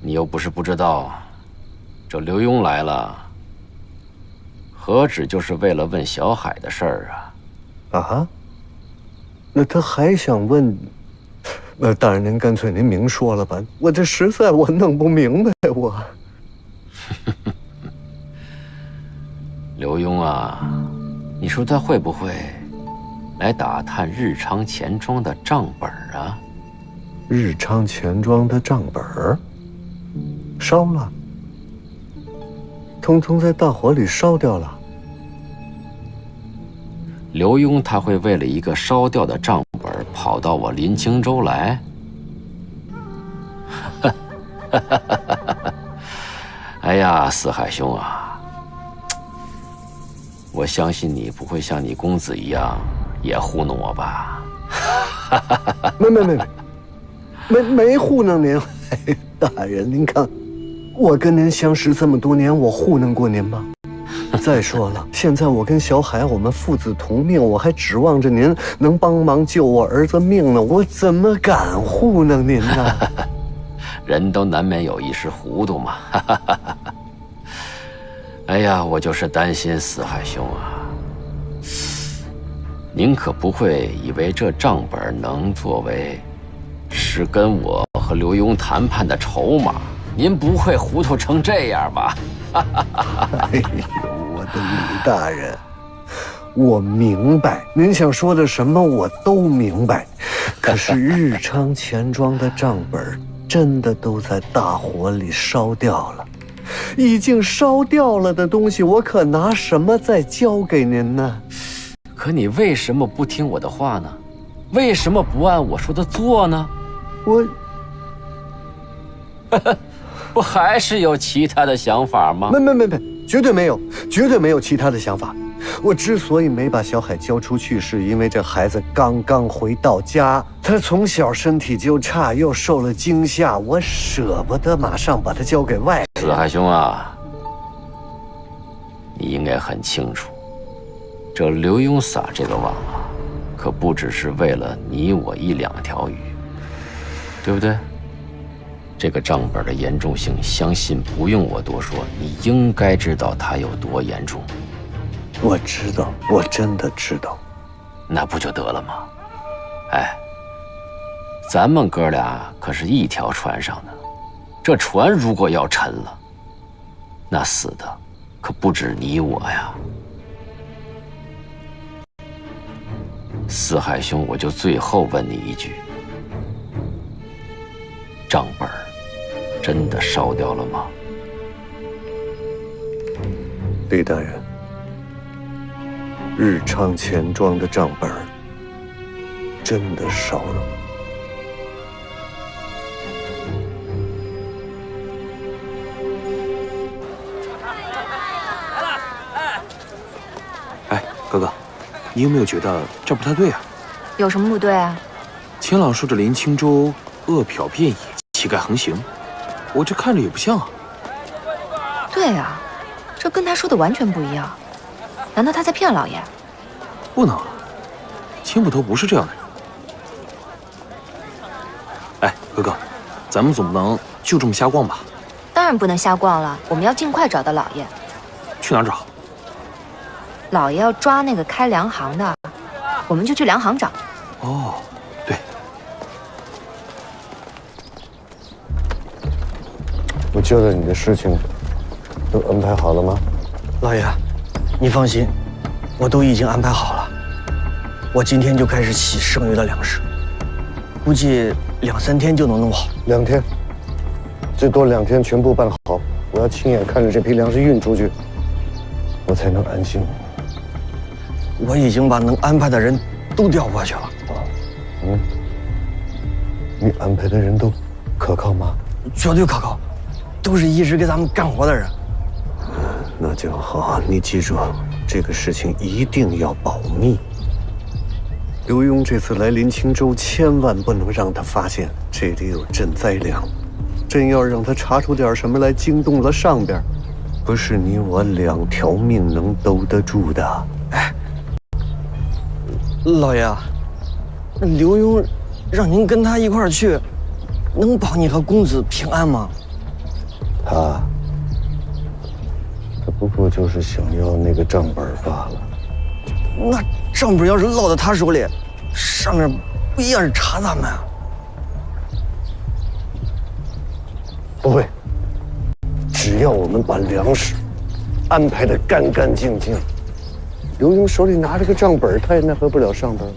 你又不是不知道，这刘墉来了，何止就是为了问小海的事儿啊？啊？那他还想问？大人您干脆您明说了吧，我这实在我弄不明白我。刘墉啊，你说他会不会来打探日昌钱庄的账本啊？日昌钱庄的账本烧了，通通在大火里烧掉了。刘墉他会为了一个烧掉的账本跑到我临清州来？哎呀，四海兄啊，我相信你不会像你公子一样也糊弄我吧？没糊弄您。大人，您看，我跟您相识这么多年，我糊弄过您吗？再说了，现在我跟小海我们父子同命，我还指望着您能帮忙救我儿子命呢，我怎么敢糊弄您呢？人都难免有一时糊涂嘛。哎呀，我就是担心四海兄啊，您可不会以为这账本能作为是跟我和刘墉谈判的筹码？您不会糊涂成这样吧？哎呦，我的李大人，我明白您想说的什么，我都明白。可是日昌钱庄的账本真的都在大火里烧掉了，已经烧掉了的东西，我可拿什么再交给您呢？可你为什么不听我的话呢？为什么不按我说的做呢？我不还是有其他的想法吗？没，绝对没有，绝对没有其他的想法。我之所以没把小海交出去，是因为这孩子刚刚回到家，他从小身体就差，又受了惊吓，我舍不得马上把他交给外人。四海兄啊，你应该很清楚，这刘墉撒这个网啊，可不只是为了你我一两条鱼，对不对？这个账本的严重性，相信不用我多说，你应该知道它有多严重。我知道，我真的知道。那不就得了吗？哎，咱们哥俩可是一条船上的，这船如果要沉了，那死的可不止你我呀。四海兄，我就最后问你一句，账本真的烧掉了吗？李大人，日昌钱庄的账本真的烧了。哎，哥哥，你有没有觉得这不太对啊？有什么不对啊？钱老说这林清州恶殍遍野，乞丐横行，我这看着也不像啊。对啊，这跟他说的完全不一样。难道他在骗老爷？不能啊，青捕头不是这样的人。哎，哥哥，咱们总不能就这么瞎逛吧？当然不能瞎逛了，我们要尽快找到老爷。去哪儿找？老爷要抓那个开粮行的，我们就去粮行找。哦，对。我交代你的事情都安排好了吗？老爷，你放心，我都已经安排好了。我今天就开始洗剩余的粮食，估计2、3天就能弄好。2天，最多2天全部办好。我要亲眼看着这批粮食运出去，我才能安心。我已经把能安排的人都调过去了。你安排的人都可靠吗？绝对可靠，都是一直给咱们干活的人。那就好，你记住，这个事情一定要保密。刘墉这次来临清州，千万不能让他发现这里有赈灾粮。真要让他查出点什么来，惊动了上边，不是你我2条命能兜得住的。哎，老爷，那刘墉让您跟他一块儿去，能保你和公子平安吗？他不过就是想要那个账本罢了。那账本要是落到他手里，上面不一样是查咱们啊？不会，只要我们把粮食安排得干干净净，刘墉手里拿着个账本，他也奈何不了上边。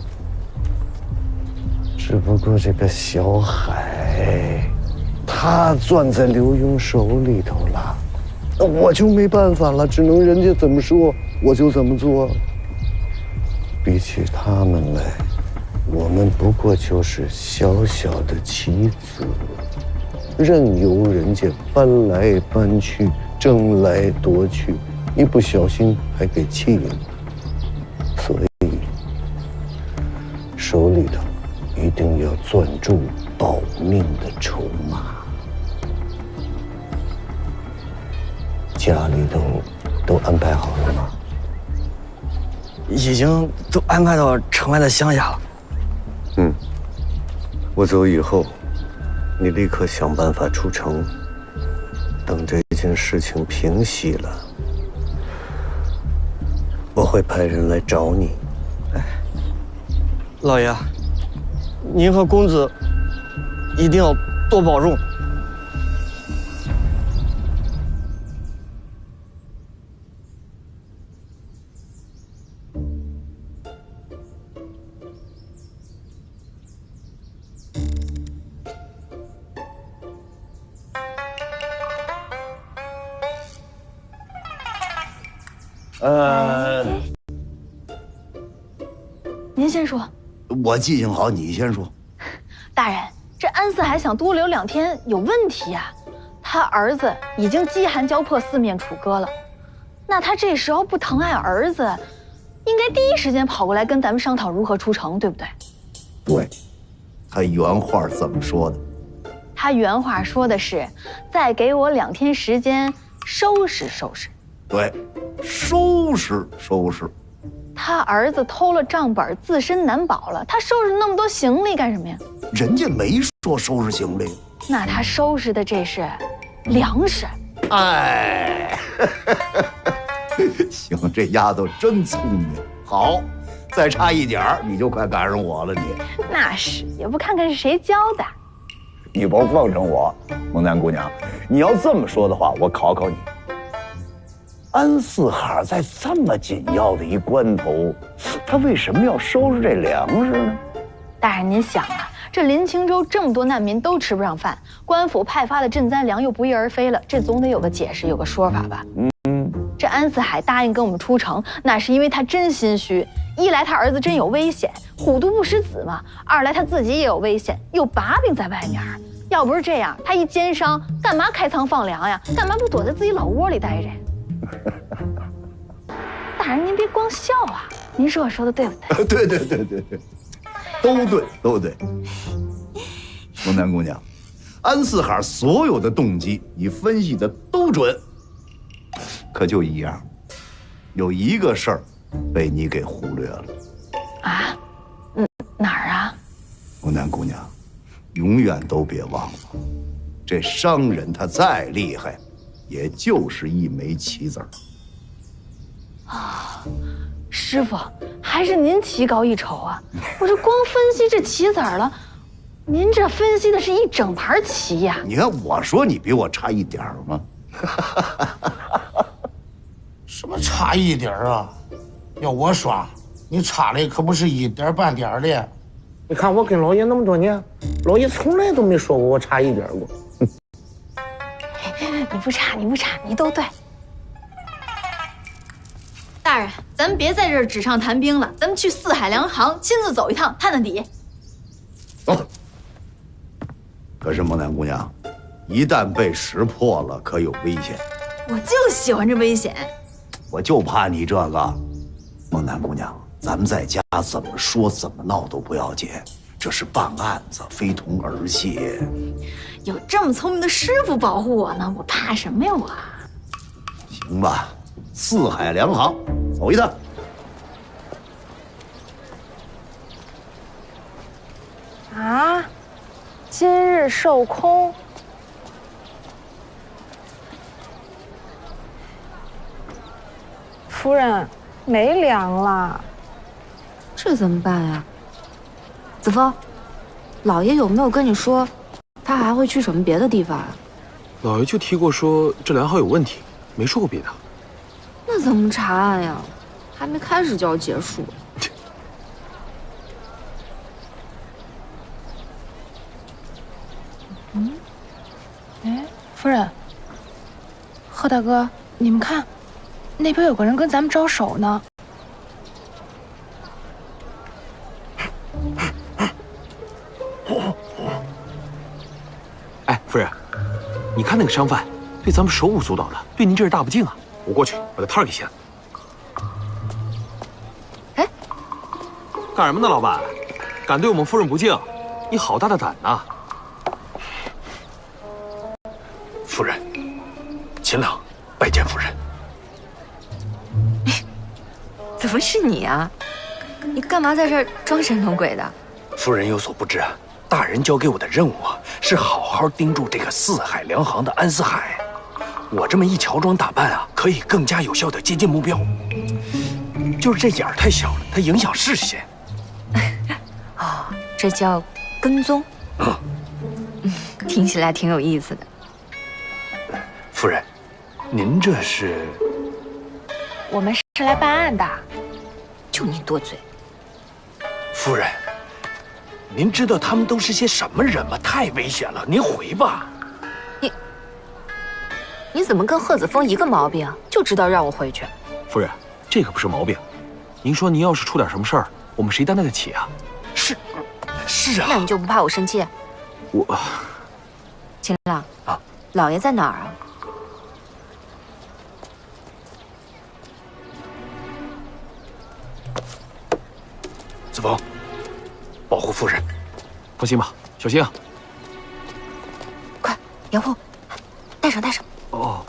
只不过这个小海，他攥在刘墉手里头了，那我就没办法了，只能人家怎么说我就怎么做。比起他们来，我们不过就是小小的棋子，任由人家搬来搬去，争来夺去，一不小心还给气了。所以手里头一定要攥住保命的筹码。家里都安排好了吗？已经都安排到城外的乡下了。我走以后，你立刻想办法出城。等这件事情平息了，我会派人来找你。老爷，您和公子一定要多保重。您先说。我记性好，你先说。大人，这安四海想多留2天有问题呀。他儿子已经饥寒交迫，4面楚歌了。那他这时候不疼爱儿子，应该第一时间跑过来跟咱们商讨如何出城，对不对？对，他原话怎么说的？他原话说的是：“再给我2天时间，收拾收拾。”对，收拾收拾。他儿子偷了账本，自身难保了，他收拾那么多行李干什么呀？人家没说收拾行李。那他收拾的这是粮食。哎，行，这丫头真聪明。好，再差一点儿，你就快赶上我了。你那是，也不看看是谁教的。你甭奉承我，蒙南姑娘。你要这么说的话，我考考你。安四海在这么紧要的一关头，他为什么要收拾这粮食呢？大人，您想啊，这临清州这么多难民都吃不上饭，官府派发的赈灾粮又不翼而飞了，这总得有个解释，有个说法吧？这安四海答应跟我们出城，那是因为他真心虚。一来他儿子真有危险，虎毒不食子嘛；二来他自己也有危险，有把柄在外面。要不是这样，他一奸商，干嘛开仓放粮呀？干嘛不躲在自己老窝里待着呀？大人，您别光笑啊！您说我说的对不对？对，都对，都对。蒙南姑娘，安四海所有的动机你分析的都准，可就一样，有一个事儿被你给忽略了。啊？哪儿啊？蒙南姑娘，永远都别忘了，这商人他再厉害，也就是一枚棋子儿。啊，师傅，还是您棋高一筹啊！我这光分析这棋子儿了，您这分析的是一整盘棋呀！你看，我说你比我差一点儿吗？什么差一点儿啊？要我耍，你差的可不是一点半点的。你看我跟老爷那么多年，老爷从来都没说过我差一点过。你不差，你都对。大人，咱们别在这儿纸上谈兵了，咱们去四海粮行亲自走一趟，探探底。走。可是蒙南姑娘，一旦被识破了，可有危险。我就喜欢这危险。我就怕你这个，蒙南姑娘，咱们在家怎么说怎么闹都不要紧，这是办案子，非同儿戏。有这么聪明的师傅保护我呢，我怕什么呀我？行吧，四海粮行走一趟。啊，今日受空。夫人，没粮了，这怎么办呀？子枫，老爷有没有跟你说，他还会去什么别的地方啊？老爷就提过说这粮号有问题，没说过别的。那怎么查案呀？还没开始就要结束。哎，夫人，贺大哥，你们看，那边有个人跟咱们招手呢。哎，夫人，你看那个商贩，对咱们手舞足蹈的，对您这是大不敬啊！我过去把他摊儿给掀了。哎，干什么呢，老板？敢对我们夫人不敬？你好大的胆呐！夫人，秦朗拜见夫人。怎么是你啊？你干嘛在这儿装神弄鬼的？夫人有所不知啊，大人交给我的任务啊，是好好盯住这个四海粮行的安四海。我这么一乔装打扮啊，可以更加有效地接近目标。就是这眼儿太小了，它影响视线。哦，这叫跟踪。听起来挺有意思的。夫人，您这是？我们是来办案的。就你多嘴。夫人，您知道他们都是些什么人吗？太危险了，您回吧。你怎么跟贺子枫一个毛病，就知道让我回去？夫人，这可不是毛病。您说您要是出点什么事儿，我们谁担待得起啊？是啊。那你就不怕我生气？我，秦朗啊，老爷在哪儿啊？子枫，保护夫人。放心吧，小心啊。快，杨护，带上带上。哦。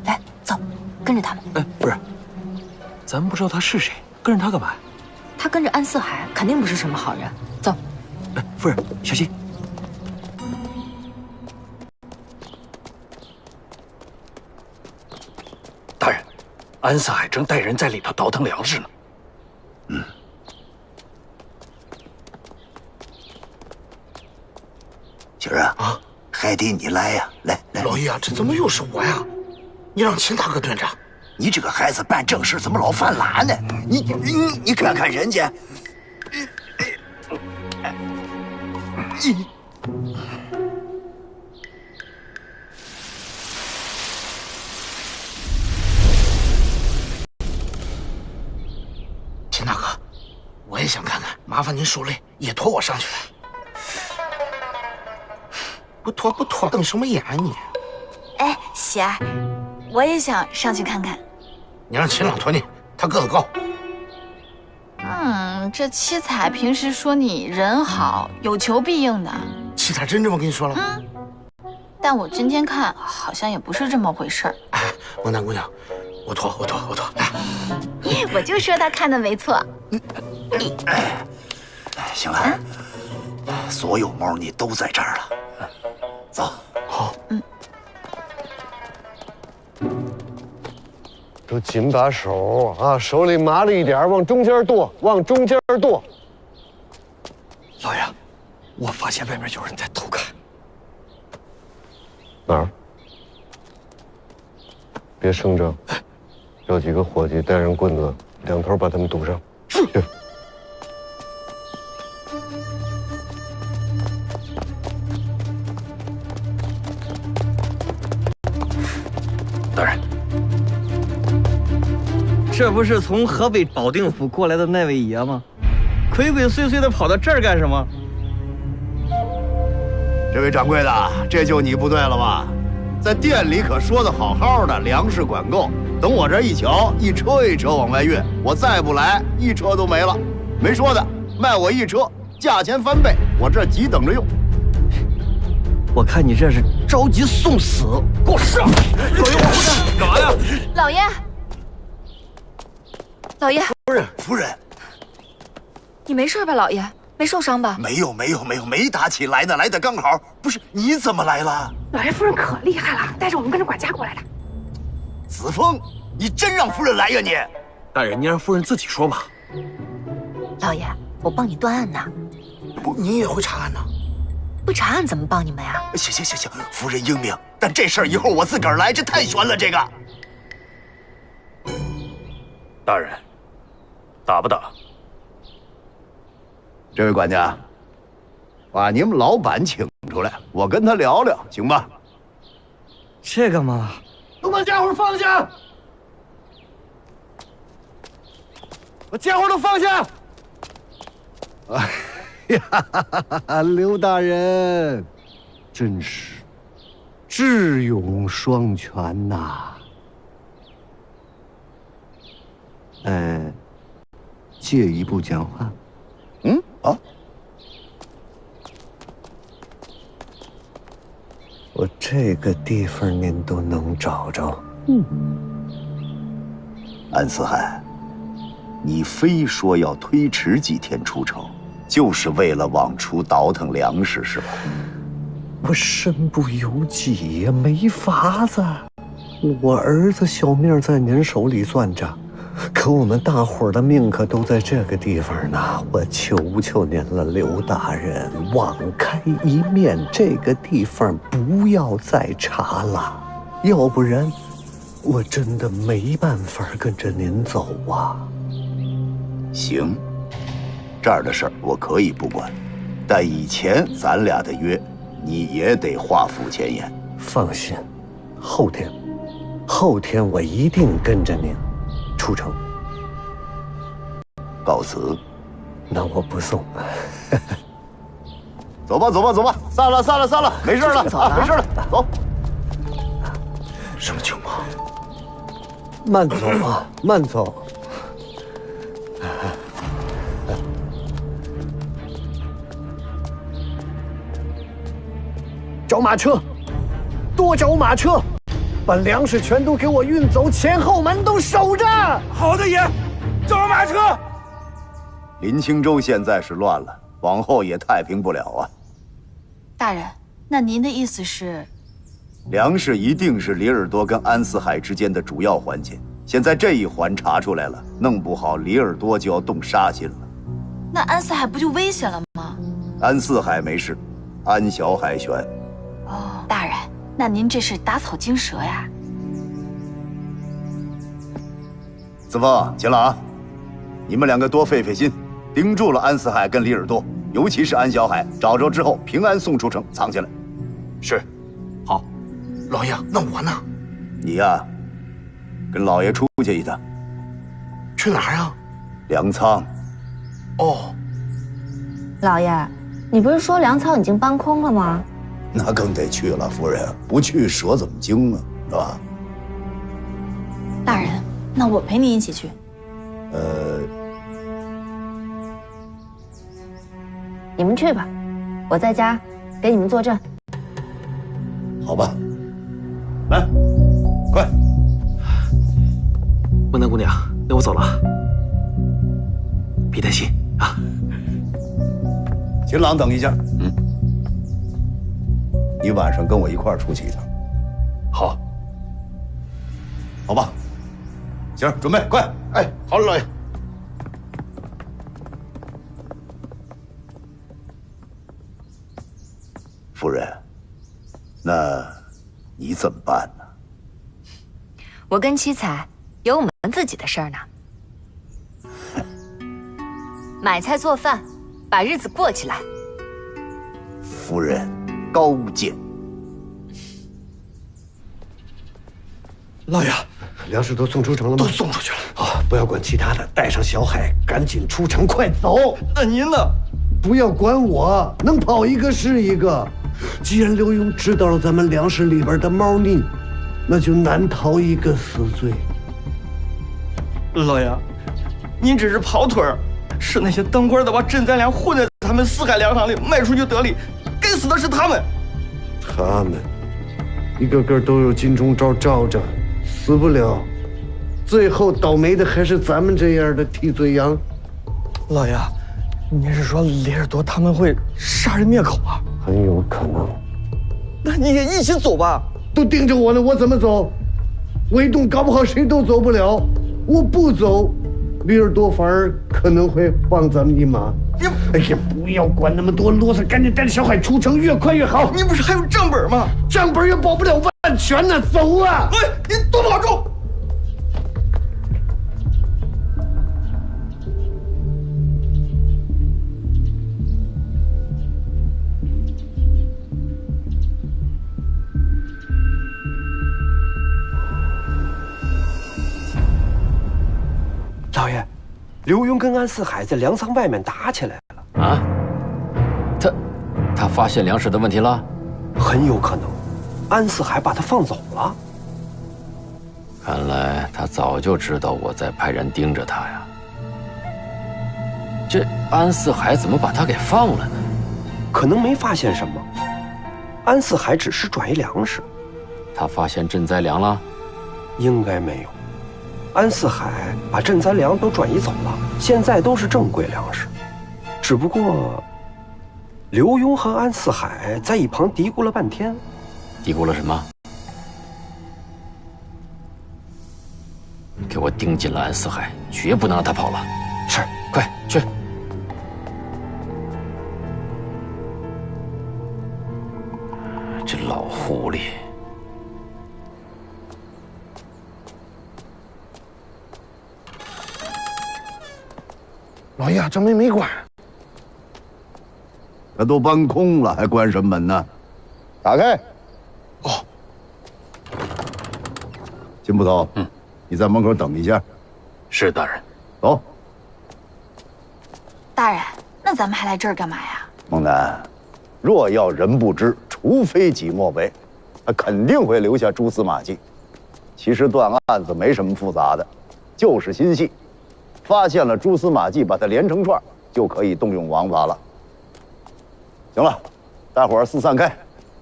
来，走，跟着他们。哎，夫人，咱们不知道他是谁，跟着他干嘛？他跟着安四海，肯定不是什么好人。走。哎，夫人，小心。大人，安四海正带人在里头倒腾粮食呢。今儿啊，还得你来呀！来，老爷啊，这怎么又是我呀？你让秦大哥蹲着。你这个孩子办正事怎么老犯懒呢？你看看人家，秦大哥，我也想看看，麻烦您受累，也驮我上去。不脱，瞪什么眼你？哎，喜儿，我也想上去看看。你让秦朗驮你，他个子高。这七彩平时说你人好，有求必应的。七彩真这么跟你说了？但我今天看好像也不是这么回事儿。哎，王大姑娘，我驮，来。我就说他看的没错。行了，所有猫你都在这儿了，走。好。都紧把手啊，手里麻利一点，往中间剁，往中间剁。老爷，我发现外面有人在偷看。哪儿？别声张，叫几个伙计带上棍子，两头把他们堵上。是。大人。这不是从河北保定府过来的那位爷吗？鬼鬼祟祟的跑到这儿干什么？这位掌柜的，这就你不对了吧？在店里可说的好好的，粮食管够。等我这一瞧，一车一车往外运，我再不来，一车都没了。没说的，卖我一车，价钱翻倍，我这急等着用。我看你这是着急送死，给我上！老爷，我不干，干嘛呀？老爷。老爷，夫人，你没事吧，老爷？没受伤吧？没有，没打起来呢，来的刚好。不是你怎么来了？老爷夫人可厉害了，带着我们跟着管家过来的。子枫，你真让夫人来呀你？大人，你让夫人自己说吧。老爷，我帮你断案呢。不，你也会查案呢？不查案怎么帮你们呀？行，夫人英明，但这事儿以后我自个儿来，这太悬了。这个，大人，打不打？这位管家，把你们老板请出来，我跟他聊聊，行吧？这干嘛？都把家伙放下！把家伙都放下！哎呀，刘大人，真是智勇双全呐！借一步讲话。我这个地方您都能找着。安四海，你非说要推迟几天出城，就是为了往出倒腾粮食是吧？我身不由己呀，没法子。我儿子小命在您手里攥着，可我们大伙儿的命可都在这个地方呢。我求求您了，刘大人，网开一面，这个地方不要再查了，要不然我真的没办法跟着您走啊。行，这儿的事儿我可以不管，但以前咱俩的约，你也得画符前言。放心，后天我一定跟着您出城。告辞。那我不送。走吧，散了，没事了啊，没事了，走。什么情况？慢走啊，慢走。找马车，多找马车，把粮食全都给我运走，前后门都守着。好的，爷，找马车。林清州现在是乱了，往后也太平不了啊。大人，那您的意思是？粮食一定是李尔多跟安四海之间的主要环节，现在这一环查出来了，弄不好李尔多就要动杀心了。那安四海不就危险了吗？安四海没事，安小海悬。哦，大人，那您这是打草惊蛇呀。子枫、秦朗，你们两个多费心，盯住了安四海跟李尔多，尤其是安小海，找着之后平安送出城，藏起来。是。好。老爷，那我呢？你呀，跟老爷出去一趟。去哪儿呀？粮仓。哦。老爷，你不是说粮仓已经搬空了吗？那更得去了，夫人，不去蛇怎么精啊，是吧？大人，那我陪你一起去。你们去吧，我在家给你们坐镇。好吧，来，快！温南姑娘，那我走了，别担心啊。秦朗，等一下。你晚上跟我一块儿出去一趟。好。好吧。行，准备，快！哎，好，老爷。夫人，那你怎么办呢？我跟七彩有我们自己的事儿呢，买菜做饭，把日子过起来。夫人高见。老爷，粮食都送出城了吗？都送出去了。啊，不要管其他的，带上小海，赶紧出城，快走。那您呢？不要管我，能跑一个是一个。既然刘墉知道了咱们粮食里边的猫腻，那就难逃一个死罪。老爷，您只是跑腿儿，是那些当官的把赈灾粮混在他们四海粮仓里卖出去得利，该死的是他们。他们一个个都有金钟罩罩着，死不了，最后倒霉的还是咱们这样的替罪羊。老爷，你是说李尔多他们会杀人灭口啊？很有可能。那你也一起走吧。都盯着我呢，我怎么走？围洞搞不好谁都走不了。我不走，李尔多反而可能会放咱们一马。哎呀，不要管那么多啰嗦，赶紧带着小海出城，越快越好。你不是还有账本吗？账本也保不了万全呢，走啊！喂，你多保重。老爷，刘墉跟安四海在粮仓外面打起来了啊！他发现粮食的问题了？很有可能，安四海把他放走了。看来他早就知道我在派人盯着他呀。这安四海怎么把他给放了呢？可能没发现什么。安四海只是转移粮食。他发现赈灾粮了？应该没有。安四海把赈灾粮都转移走了，现在都是正规粮食。只不过，刘墉和安四海在一旁嘀咕了半天。嘀咕了什么？给我盯紧了安四海，绝不能让他跑了。是，快去。这老狐狸。老爷，这门没关。这都搬空了，还关什么门呢？打开。哦。金捕头，你在门口等一下。是大人。走。大人，那咱们还来这儿干嘛呀？孟楠，若要人不知，除非己莫为，他肯定会留下蛛丝马迹。其实断案子没什么复杂的，就是心细。发现了蛛丝马迹，把它连成串，就可以动用王法了。行了，大伙儿四散开，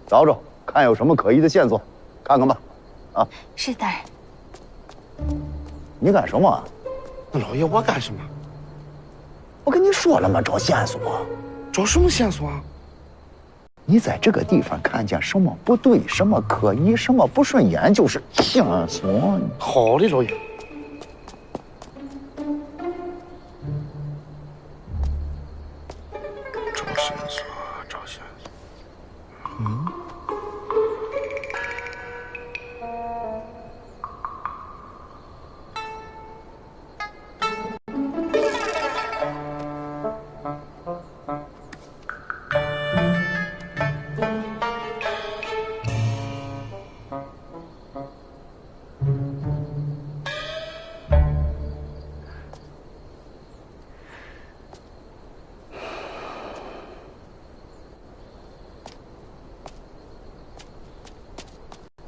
找找看有什么可疑的线索，看看吧。啊，是大人。你干什么？那老爷，我干什么？我跟你说了吗？找线索。找什么线索啊？你在这个地方看见什么不对，什么可疑，什么不顺眼，就是线索。好的，老爷。找线索。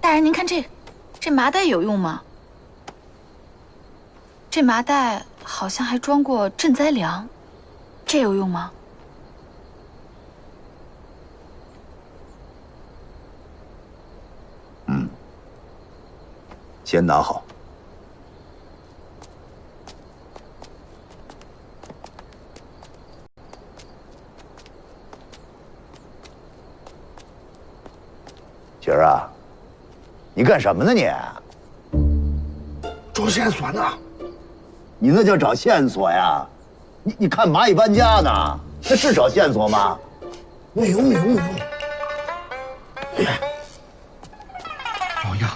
大人，您看这麻袋有用吗？这麻袋好像还装过赈灾粮，这有用吗？先拿好。雪儿啊，你干什么呢你？找线索呢。你那叫找线索呀？你看蚂蚁搬家呢？那是找线索吗？没有。老爷，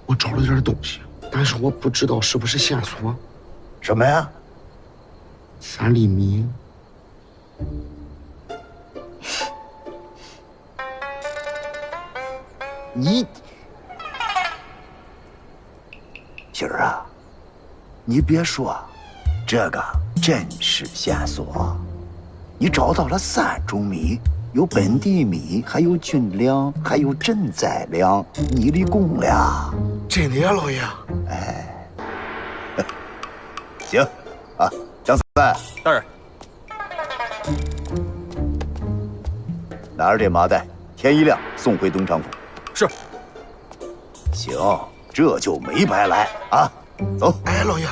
我找了点东西，但是我不知道是不是线索。什么呀？3厘米。你，喜儿啊，你别说，这个真是线索。你找到了3种米，有本地米，还有军粮，还有赈灾粮，你立功了。真的呀，老爷。哎，行啊，张三。大人。拿着这麻袋，天一亮送回东昌府。是。行，这就没白来啊！走。哎，老爷，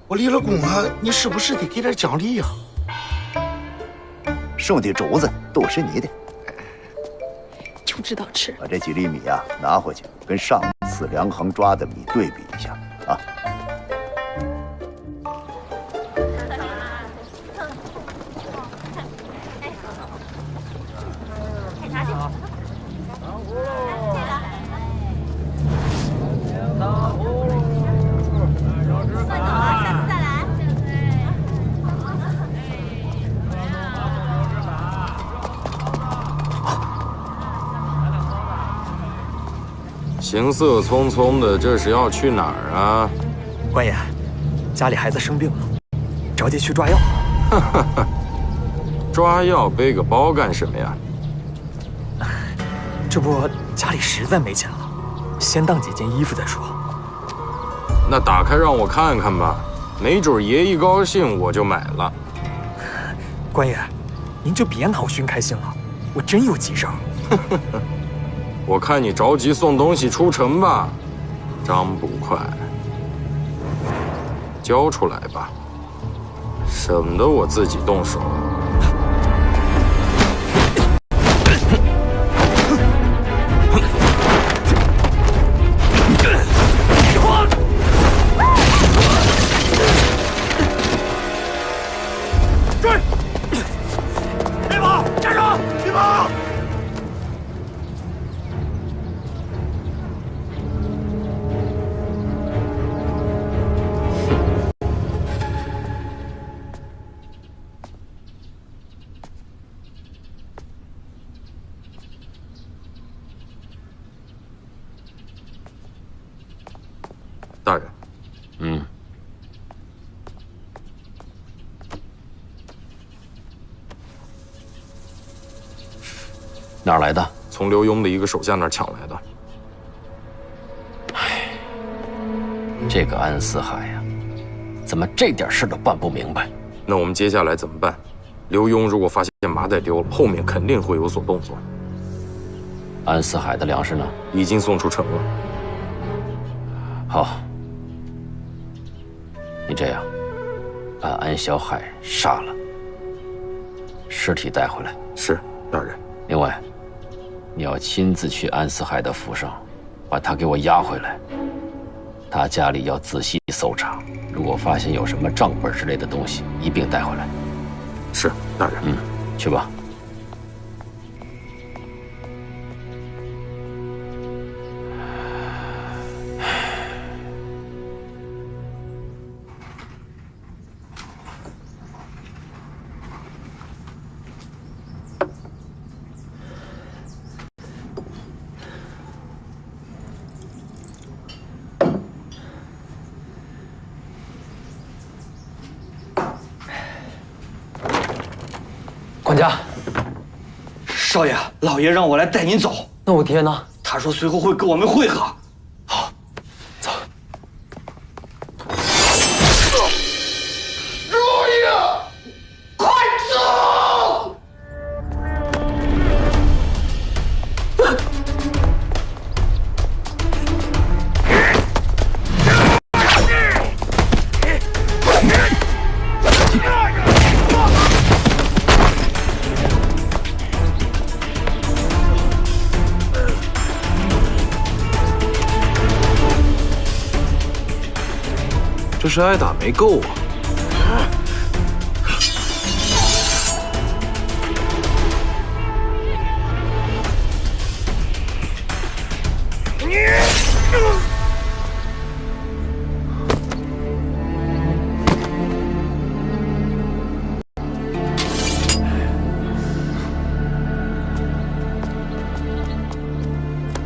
我立了功啊，你是不是得给点奖励呀？剩的竹子都是你的。就知道吃。把这几粒米啊拿回去，跟上次梁衡抓的米对比一下啊。行色匆匆的，这是要去哪儿啊？官爷，家里孩子生病了，着急去抓药。抓药背个包干什么呀？这不，家里实在没钱了，先当几件衣服再说。那打开让我看看吧，没准爷一高兴我就买了。官爷，您就别拿我寻开心了，我真有急事儿。我看你着急送东西出城吧，张捕快，交出来吧，省得我自己动手。追！别跑！站住！别跑！大人，哪儿来的？从刘墉的一个手下那儿抢来的。这个安四海呀，怎么这点事都办不明白？那我们接下来怎么办？刘墉如果发现麻袋丢了，后面肯定会有所动作。安四海的粮食呢？已经送出城了。好，你这样，把安小海杀了，尸体带回来。是，大人。另外，你要亲自去安四海的府上，把他给我押回来。他家里要仔细搜查，如果发现有什么账本之类的东西，一并带回来。是，大人。去吧。管家，少爷，老爷让我来带您走。那我爹呢？他说随后会跟我们会合。好，走。若夜，快走！这是挨打没够啊！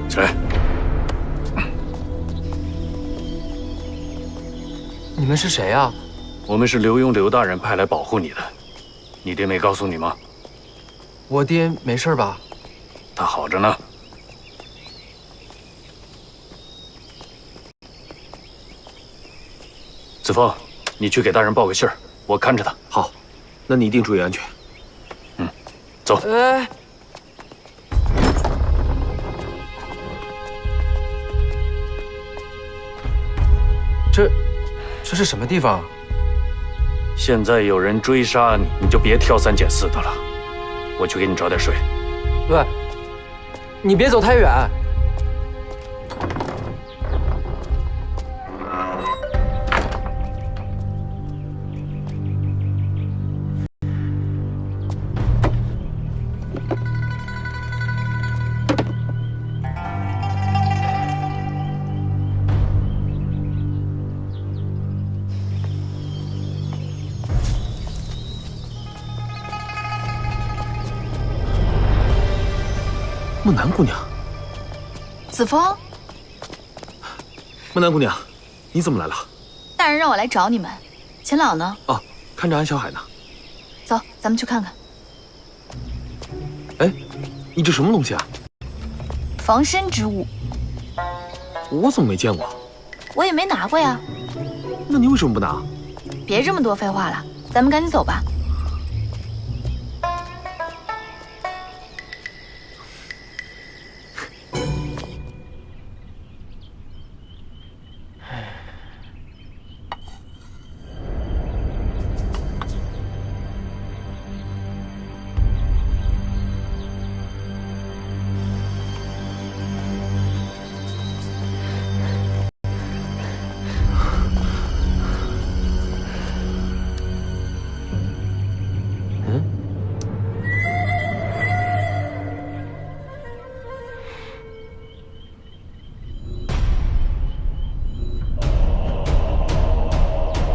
起来！你们是谁啊？我们是刘墉刘大人派来保护你的，你爹没告诉你吗？我爹没事吧？他好着呢。子枫，你去给大人报个信儿，我看着他。好，那你一定注意安全。走。哎，这是什么地方？现在有人追杀你，你就别挑三拣四的了。我去给你找点水。喂，你别走太远。梦楠姑娘，子枫，梦楠姑娘，你怎么来了？大人让我来找你们。秦老呢？哦，看着安小海呢。走，咱们去看看。哎，你这什么东西啊？防身之物。我怎么没见过？我也没拿过呀。那你为什么不拿？别这么多废话了，咱们赶紧走吧。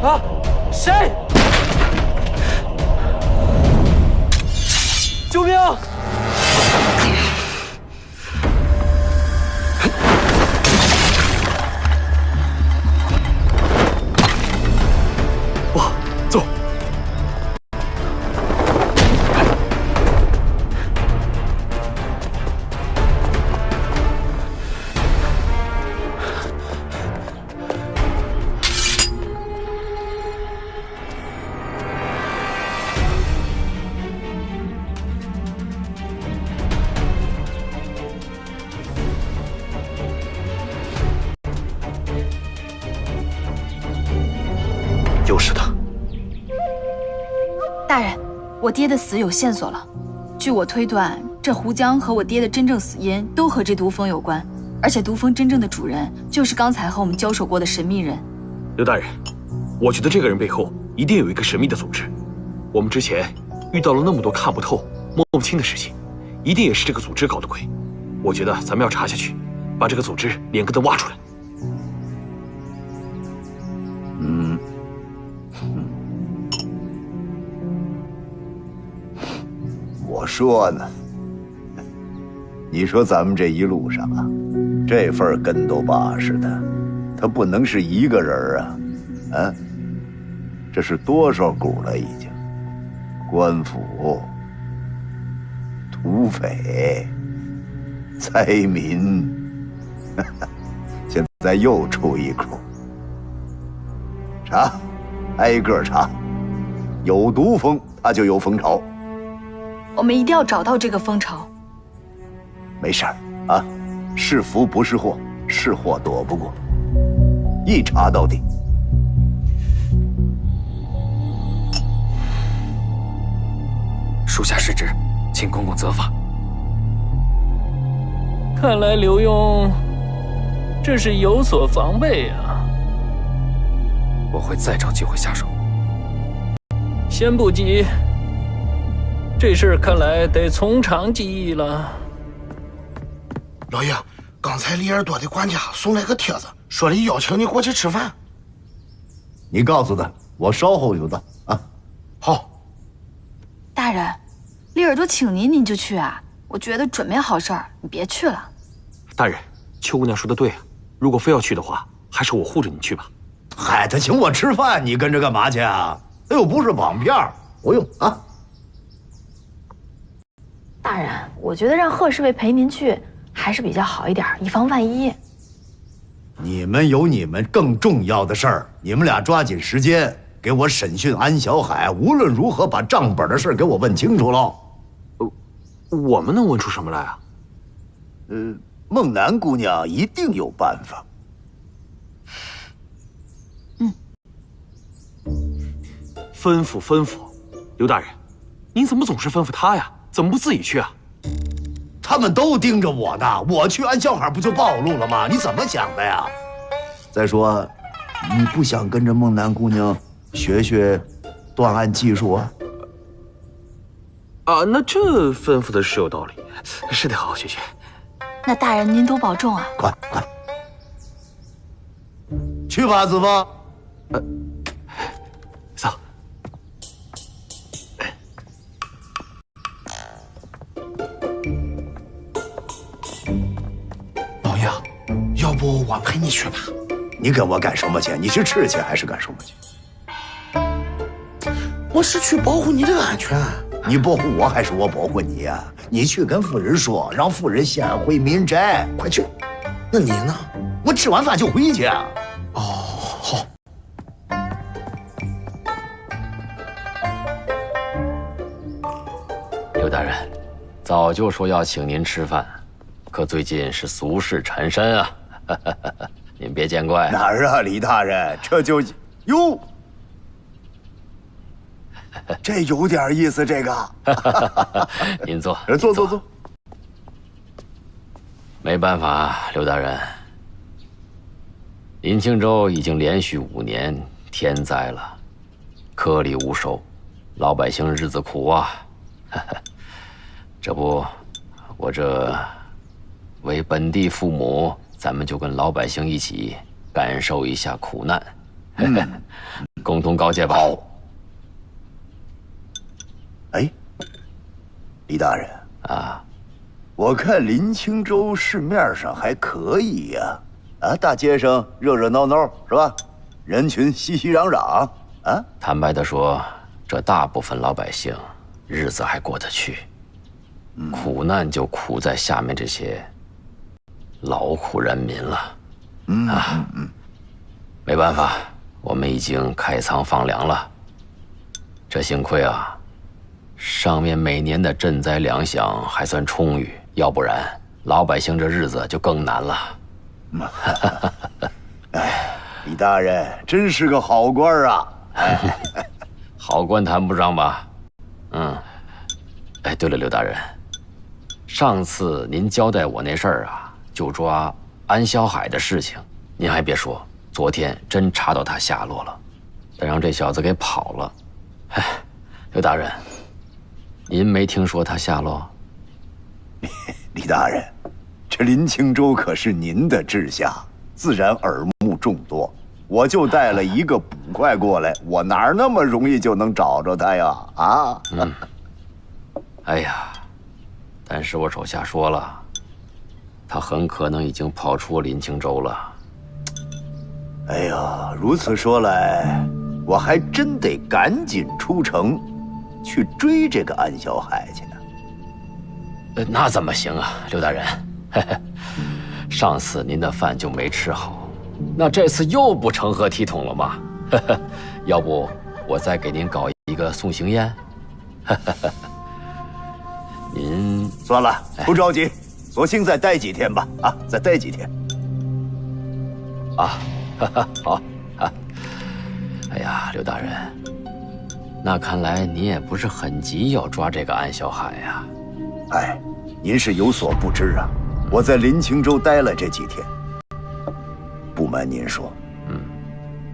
啊！谁？救命！哇，走！又是他！大人，我爹的死有线索了。据我推断，这胡江和我爹的真正死因都和这毒蜂有关，而且毒蜂真正的主人就是刚才和我们交手过的神秘人。刘大人，我觉得这个人背后一定有一个神秘的组织。我们之前遇到了那么多看不透、摸不清的事情，一定也是这个组织搞的鬼。我觉得咱们要查下去，把这个组织连根的挖出来。我说呢，你说咱们这一路上啊，这份跟斗巴实的，他不能是一个人啊，啊，这是多少股了已经？官府、土匪、灾民，现在又出一股。查，挨个查，有毒蜂它就有蜂巢。我们一定要找到这个蜂巢。没事儿啊，是福不是祸，是祸躲不过，一查到底。属下失职，请公公责罚。看来刘墉这是有所防备啊。我会再找机会下手。先不急，这事儿看来得从长计议了。老爷，刚才李尔多的管家送来个帖子，说里邀请你过去吃饭。你告诉他，我稍后就到啊。好。大人，李尔多请您，您就去啊？我觉得准没好事儿，你别去了。大人，邱姑娘说的对啊，如果非要去的话，还是我护着你去吧。嗨，他请我吃饭，你跟着干嘛去啊？他又不是绑票，不用啊。大人，我觉得让贺侍卫陪您去还是比较好一点，以防万一。你们有你们更重要的事儿，你们俩抓紧时间给我审讯安小海，无论如何把账本的事给我问清楚喽。我们能问出什么来啊？梦楠姑娘一定有办法。吩咐吩咐，刘大人，您怎么总是吩咐他呀？怎么不自己去啊？他们都盯着我呢，我去安小海不就暴露了吗？你怎么想的呀？再说，你不想跟着孟南姑娘学学断案技术啊？啊，那这吩咐的是有道理，是得好好学学。那大人您多保重啊！快，去吧，子枫。走。老爷，要不我陪你去吧？你跟我干什么去？你是吃去还是干什么去？我是去保护你的安全。你保护我还是我保护你呀？你去跟夫人说，让夫人先回民宅，快去。那你呢？我吃完饭就回去。哦，好。刘大人，早就说要请您吃饭，可最近是俗事缠身啊，您别见怪。哪儿啊，李大人，这就哟。这有点意思，这个。您坐，坐。没办法，刘大人，林清州已经连续5年天灾了，颗粒无收，老百姓日子苦啊。这不，我这为本地父母，咱们就跟老百姓一起感受一下苦难，共同告诫吧。哎，李大人啊，我看林清州市面上还可以呀，大街上热热闹闹是吧？人群熙熙攘攘啊。坦白的说，这大部分老百姓日子还过得去，苦难就苦在下面这些劳苦人民了。没办法，我们已经开仓放粮了。这幸亏啊，上面每年的赈灾粮饷还算充裕，要不然老百姓这日子就更难了。哎，李大人真是个好官啊！好官谈不上吧？哎，对了，刘大人，上次您交代我那事儿啊，就抓安小海的事情，您还别说，昨天真查到他下落了，但让这小子给跑了。哎，刘大人，您没听说他下落？李大人，这林清州可是您的治下，自然耳目众多。我就带了一个捕快过来，我哪儿那么容易就能找着他呀？啊！哎呀，但是我手下说了，他很可能已经跑出林清州了。哎呀，如此说来，我还真得赶紧出城，去追这个安小海去呢。那怎么行啊，刘大人？上次您的饭就没吃好，那这次又不成何体统了吗？要不我再给您搞一个送行宴？您算了，不着急，索性再待几天吧。啊，再待几天。啊，好啊。哎呀，刘大人，那看来您也不是很急要抓这个安小海呀。哎，您是有所不知啊，我在林清州待了这几天，不瞒您说，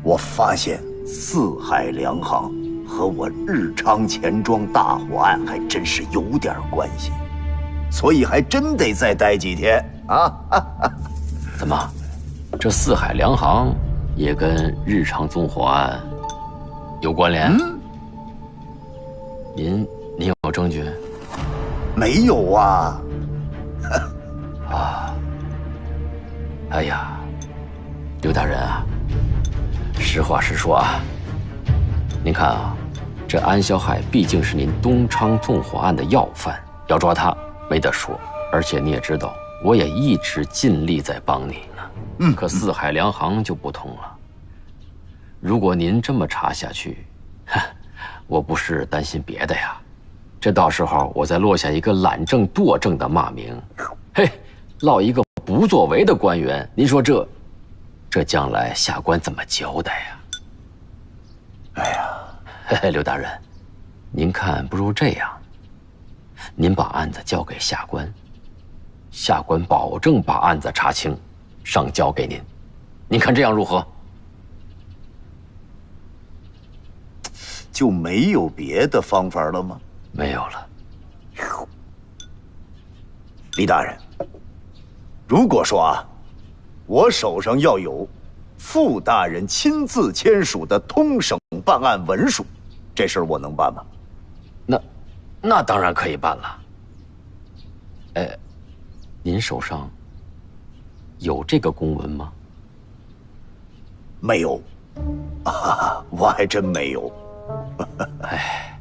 我发现四海粮行和我日昌钱庄大火案还真是有点关系，所以还真得再待几天啊！怎么，这四海粮行也跟日昌纵火案有关联？您有证据？没有啊。啊！哎呀，刘大人啊，实话实说啊，您看啊，这安小海毕竟是您东昌纵火案的要犯，要抓他没得说。而且你也知道，我也一直尽力在帮你呢。可四海粮行就不同了。如果您这么查下去，我不是担心别的呀，这到时候我再落下一个懒政惰政的骂名，嘿，落一个不作为的官员，您说这将来下官怎么交代呀？哎呀，刘大人，您看不如这样，您把案子交给下官，下官保证把案子查清，上交给您。您看这样如何？就没有别的方法了吗？没有了。李大人，如果说啊，我手上要有傅大人亲自签署的通省办案文书，这事儿我能办吗？那当然可以办了。您手上有这个公文吗？没有，我还真没有。哎，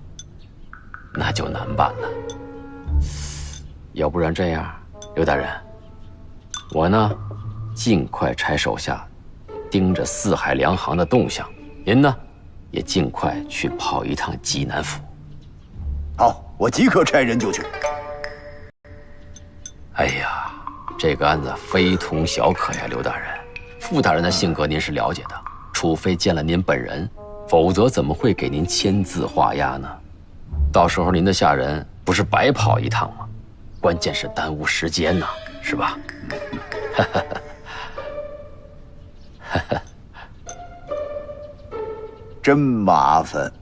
那就难办了。要不然这样，刘大人，我呢，尽快差手下盯着四海粮行的动向，您呢，也尽快去跑一趟济南府。好，我即刻差人就去。哎呀，这个案子非同小可呀，刘大人。傅大人的性格您是了解的，除非见了您本人，否则怎么会给您签字画押呢？到时候您的下人不是白跑一趟吗？关键是耽误时间呐，是吧？真麻烦。